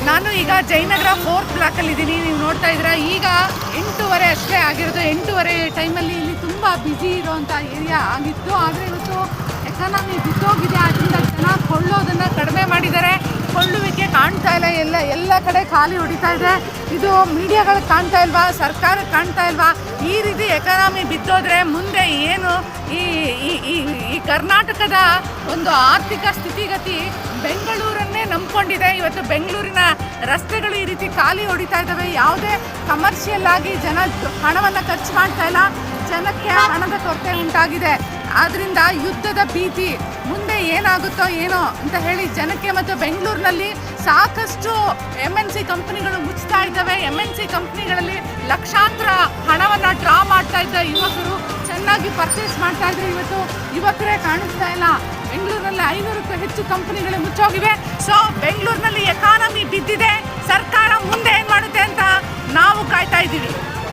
ನಾನು ಈಗ ಜಯನಗರ 4th ಬ್ಲಾಕಲ್ಲಿ ಇದ್ದೀನಿ. ನೀವು ನೋಡ್ತಾ ಇದ್ದೀರಾ, ಈಗ 8:15 ಅಷ್ಟೇ ಆಗಿರೋದು. 8:15 ಟೈಮಲ್ಲಿ ಇಲ್ಲಿ ತುಂಬ ಬ್ಯುಸಿ ಇರೋವಂಥ ಏರಿಯಾ ಆಗಿತ್ತು. ಆದರೆ ಇವತ್ತು ಎಕಾನಮಿ ಬಿದ್ದೋಗಿದೆ. ಅದರಿಂದ ಜನ ಕೊಳ್ಳೋದನ್ನು ಕಡಿಮೆ ಮಾಡಿದ್ದಾರೆ. ಕೊಳ್ಳುವಿಕೆ ಕಾಣ್ತಾ ಇಲ್ಲ, ಎಲ್ಲ ಕಡೆ ಖಾಲಿ ಹೊಡಿತಾ ಇದೆ. ಇದು ಮೀಡಿಯಾಗಳಿಗೆ ಕಾಣ್ತಾ ಇಲ್ವಾ, ಸರ್ಕಾರಕ್ಕೆ ಕಾಣ್ತಾ ಇಲ್ವಾ? ಈ ರೀತಿ ಎಕಾನಮಿ ಬಿದ್ದೋದ್ರೆ ಮುಂದೆ ಏನು ಈ ಕರ್ನಾಟಕದ ಒಂದು ಆರ್ಥಿಕ ಸ್ಥಿತಿಗತಿ ಬೆಂಗಳೂರನ್ನೇ ನಂಬ್ಕೊಂಡಿದೆ. ಇವತ್ತು ಬೆಂಗಳೂರಿನ ರಸ್ತೆಗಳು ಈ ರೀತಿ ಖಾಲಿ ಹೊಡಿತಾ ಇದ್ದಾವೆ. ಯಾವುದೇ ಕಮರ್ಷಿಯಲ್ ಆಗಿ ಜನ ಹಣವನ್ನು ಖರ್ಚು ಮಾಡ್ತಾ ಇಲ್ಲ. ಜನಕ್ಕೆ ಹಣದ ಕೊರತೆ ಉಂಟಾಗಿದೆ. ಆದ್ದರಿಂದ ಯುದ್ಧದ ಭೀತಿ, ಮುಂದೆ ಏನಾಗುತ್ತೋ ಏನೋ ಅಂತ ಹೇಳಿ ಜನಕ್ಕೆ. ಮತ್ತು ಬೆಂಗಳೂರಿನಲ್ಲಿ ಸಾಕಷ್ಟು MNC ಕಂಪ್ನಿಗಳು ಮುಚ್ತಾ ಇದ್ದಾವೆ. MNC ಕಂಪ್ನಿಗಳಲ್ಲಿ ಲಕ್ಷಾಂತರ ಹಣವನ್ನು ಡ್ರಾ ಮಾಡ್ತಾ ಇದ್ದ ಯುವಕರು ಚೆನ್ನಾಗಿ ಪರ್ಚೇಸ್ ಮಾಡ್ತಾ ಇದ್ರು. ಇವತ್ತು ಯುವಕರೇ ಕಾಣಿಸ್ತಾ ಇಲ್ಲ. ಬೆಂಗಳೂರಿನಲ್ಲಿ 500ಕ್ಕೂ ಹೆಚ್ಚು ಕಂಪನಿಗಳು ಮುಚ್ಚೋಗಿವೆ. ಸೊ ಬೆಂಗಳೂರಿನಲ್ಲಿ ಎಕಾನಮಿ ಬಿದ್ದಿದೆ.